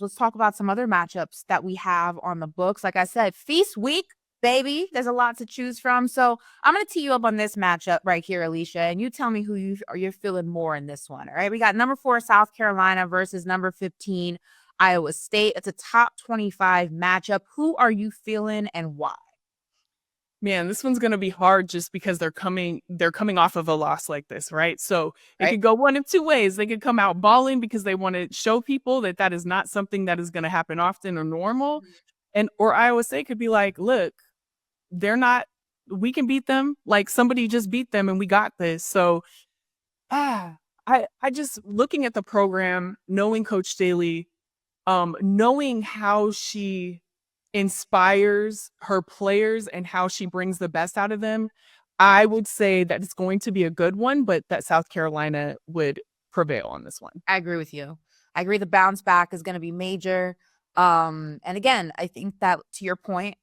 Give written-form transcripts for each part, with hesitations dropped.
let's talk about some other matchups that we have on the books. Like I said, feast week, baby. There's a lot to choose from. So I'm going to tee you up on this matchup right here, Alicia, and you tell me who you're feeling more in this one. All right. We got number 4, South Carolina versus number 15, Iowa State. It's a top 25 matchup. Who are you feeling and why? Man, this one's gonna be hard just because they're coming off of a loss like this, right? So it Right. could go one of two ways. They could come out balling because they want to show people that that is not something that is going to happen often or normal, and or Iowa State could be like, look, they're not. We can beat them. Like somebody just beat them, and we got this. So I just looking at the program, knowing Coach Staley, knowing how she inspires her players and how she brings the best out of them, I would say that it's going to be a good one, but that South Carolina would prevail on this one. I agree with you. I agree the bounce back is going to be major. And again, I think that to your point,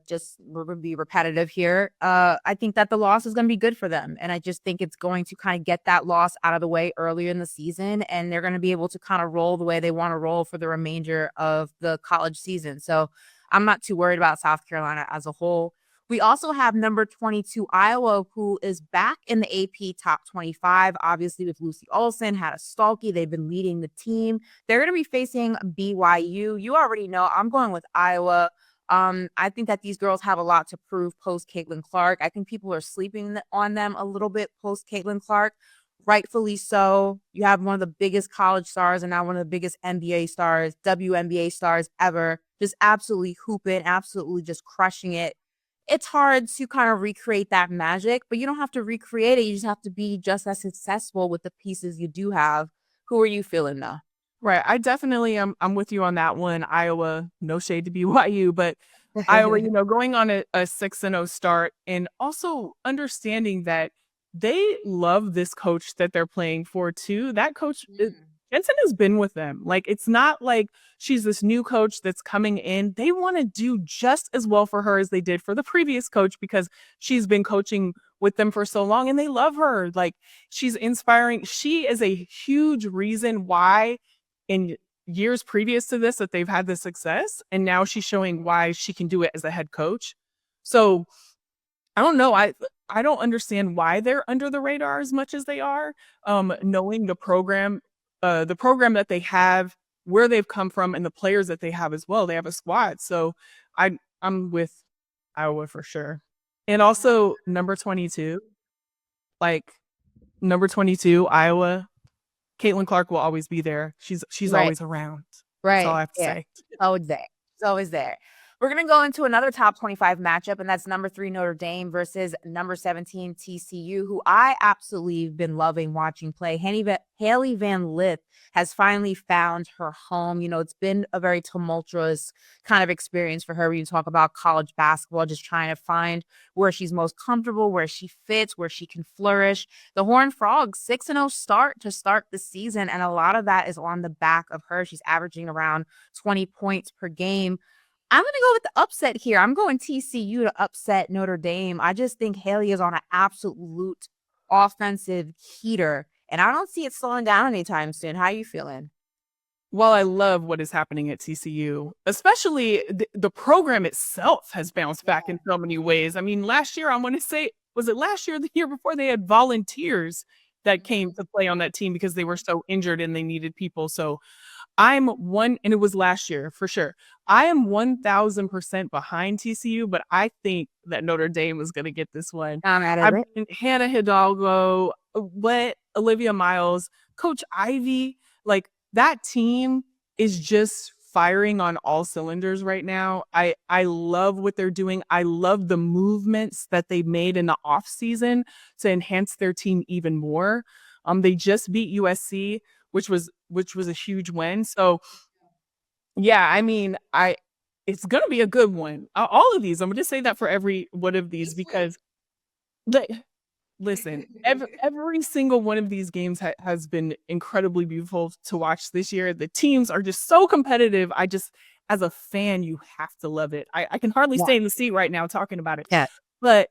just we're going to be repetitive here. I think that the loss is going to be good for them. And I just think it's going to kind of get that loss out of the way earlier in the season. And they're going to be able to kind of roll the way they want to roll for the remainder of the college season. So I'm not too worried about South Carolina as a whole. We also have number 22, Iowa, who is back in the AP top 25. Obviously, with Lucy Olson, Hannah Stalky, they've been leading the team. They're going to be facing BYU. You already know I'm going with Iowa. I think that these girls have a lot to prove post Caitlin Clark. I think people are sleeping on them a little bit post Caitlin Clark, rightfully so. You have one of the biggest college stars and now one of the biggest NBA stars, WNBA stars ever, just absolutely hooping, absolutely just crushing it. It's hard to kind of recreate that magic, but you don't have to recreate it. You just have to be just as successful with the pieces you do have. Who are you feeling though? Right. I definitely am. I'm with you on that one. Iowa, no shade to BYU, but Iowa, going on a 6-0 start and also understanding that they love this coach that they're playing for too. That coach, Jensen has been with them. Like, it's not like she's this new coach that's coming in. They want to do just as well for her as they did for the previous coach because she's been coaching with them for so long and they love her. Like, she's inspiring. She is a huge reason why in years previous to this that they've had the success, and now she's showing why she can do it as a head coach. So I don't know. I don't understand why they're under the radar as much as they are. Knowing the program that they have, where they've come from, and the players that they have as well. They have a squad. So I'm with Iowa for sure. And also number 22, like number 22, Iowa. Caitlin Clark will always be there. She's Right. always around. That's all I Right. have to Yeah. say. Always there. It's always there. We're going to go into another top 25 matchup, and that's number 3 Notre Dame versus number 17 TCU, who I absolutely have been loving watching play. Haley Van Lith has finally found her home. You know, it's been a very tumultuous kind of experience for her when you talk about college basketball, just trying to find where she's most comfortable, where she fits, where she can flourish. The Horned Frogs 6-0 start to start the season, and a lot of that is on the back of her. She's averaging around 20 points per game. I'm going to go with the upset here. I'm going TCU to upset Notre Dame. I just think Haley is on an absolute offensive heater, and I don't see it slowing down anytime soon. How are you feeling? While I love what is happening at TCU, especially the program itself has bounced back in so many ways. I mean, last year, I want to say, was it last year or the year before, they had volunteers that came to play on that team because they were so injured and they needed people. So and it was last year for sure. I am 1000% behind TCU, but I think that Notre Dame is going to get this one. I'm out I of it. mean, Hannah Hidalgo, what Olivia Miles, Coach Ivy, like that team is just firing on all cylinders right now. I love what they're doing. I love the movements that they made in the off season to enhance their team even more. They just beat USC, which was a huge win. So yeah, I mean, it's gonna be a good one. All of these, I'm gonna say that for every one of these because like, listen, every single one of these games has been incredibly beautiful to watch this year. The teams are just so competitive. As a fan, you have to love it. I can hardly Yeah. stay in the seat right now talking about it. Yeah. But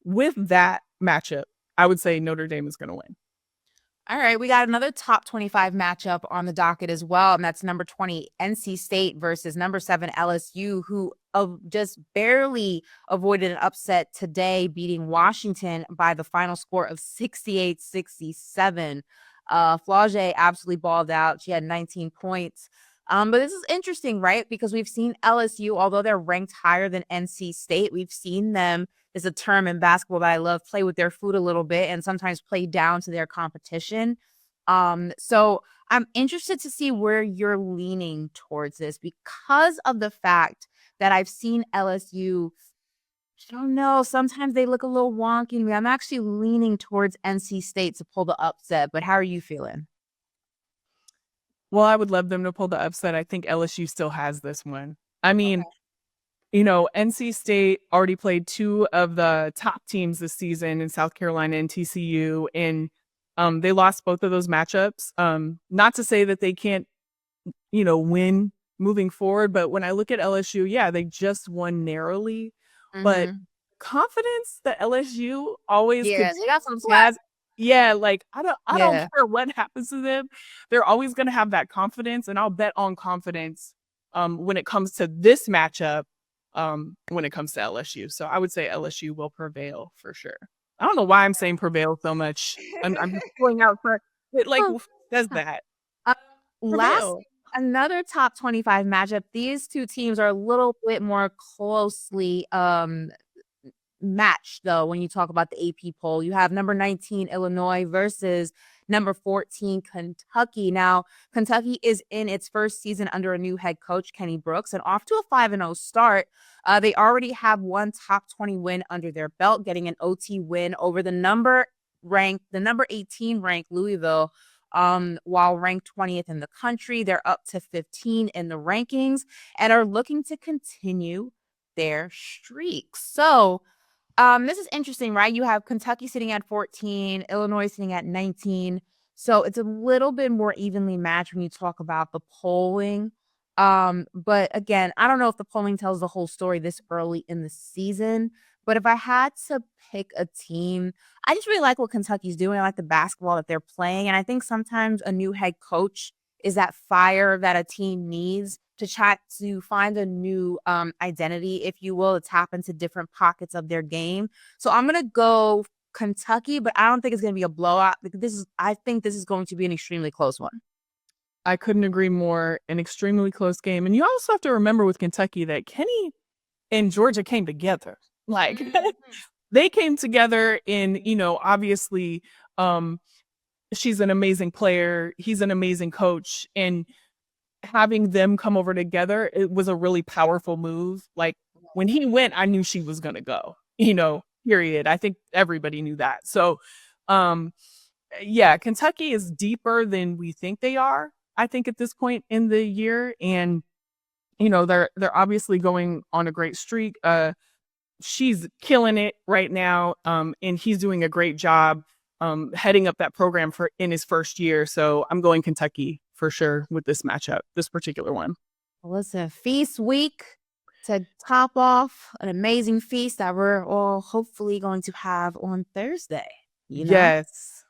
with that matchup, I would say Notre Dame is going to win. All right, we got another top 25 matchup on the docket as well, and that's number 20 NC State versus number 7 LSU, who just barely avoided an upset today, beating Washington by the final score of 68-67. Flau'jae absolutely balled out. She had 19 points. But this is interesting, right? Because we've seen LSU, although they're ranked higher than NC State, we've seen them, is a term in basketball that I love, play with their food a little bit and sometimes play down to their competition. So I'm interested to see where you're leaning towards this because of the fact that I've seen LSU. I don't know. Sometimes they look a little wonky to me. I'm actually leaning towards NC State to pull the upset, but how are you feeling? Well, I would love them to pull the upset. I think LSU still has this one. I mean, Okay. NC State already played two of the top teams this season in South Carolina and TCU, and they lost both of those matchups. Not to say that they can't, win moving forward, but when I look at LSU, yeah, they just won narrowly, but Mm-hmm. confidence that LSU always Yeah, could they got some swag. has, yeah, like I don't Yeah. care what happens to them, they're always gonna have that confidence, and I'll bet on confidence when it comes to this matchup, when it comes to LSU. So I would say LSU will prevail for sure. I don't know why I'm saying prevail so much. I'm just pulling out for it, like Huh. who does that? Uh, last Prevail. another top 25 matchup. These two teams are a little bit more closely match, though, when you talk about the AP poll. You have number 19, Illinois versus number 14, Kentucky. Now, Kentucky is in its first season under a new head coach, Kenny Brooks, and off to a 5-0 start. They already have one top 20 win under their belt, getting an OT win over the number 18 ranked Louisville. While ranked 20th in the country, they're up to 15 in the rankings and are looking to continue their streak. So, this is interesting, right? You have Kentucky sitting at 14, Illinois sitting at 19. So it's a little bit more evenly matched when you talk about the polling. But again, I don't know if the polling tells the whole story this early in the season. But if I had to pick a team, I just really like what Kentucky's doing. I like the basketball that they're playing. And I think sometimes a new head coach is that fire that a team needs to try to find a new identity, if you will, to tap into different pockets of their game. So I'm gonna go Kentucky, but I don't think it's gonna be a blowout. I think this is going to be an extremely close one. I couldn't agree more. An extremely close game. And you also have to remember with Kentucky that Kenny and Georgia came together. Like Mhm. they came together in, obviously, um, she's an amazing player, he's an amazing coach, and having them come over together, it was a really powerful move. Like when he went, I knew she was gonna go, period. I think everybody knew that. So um yeah, Kentucky is deeper than we think they are, I think, at this point in the year. And they're obviously going on a great streak. She's killing it right now, and he's doing a great job heading up that program for in his first year. So I'm going Kentucky for sure with this matchup, this particular one. Listen, feast week to top off an amazing feast that we're all hopefully going to have on Thursday, you know? Yes.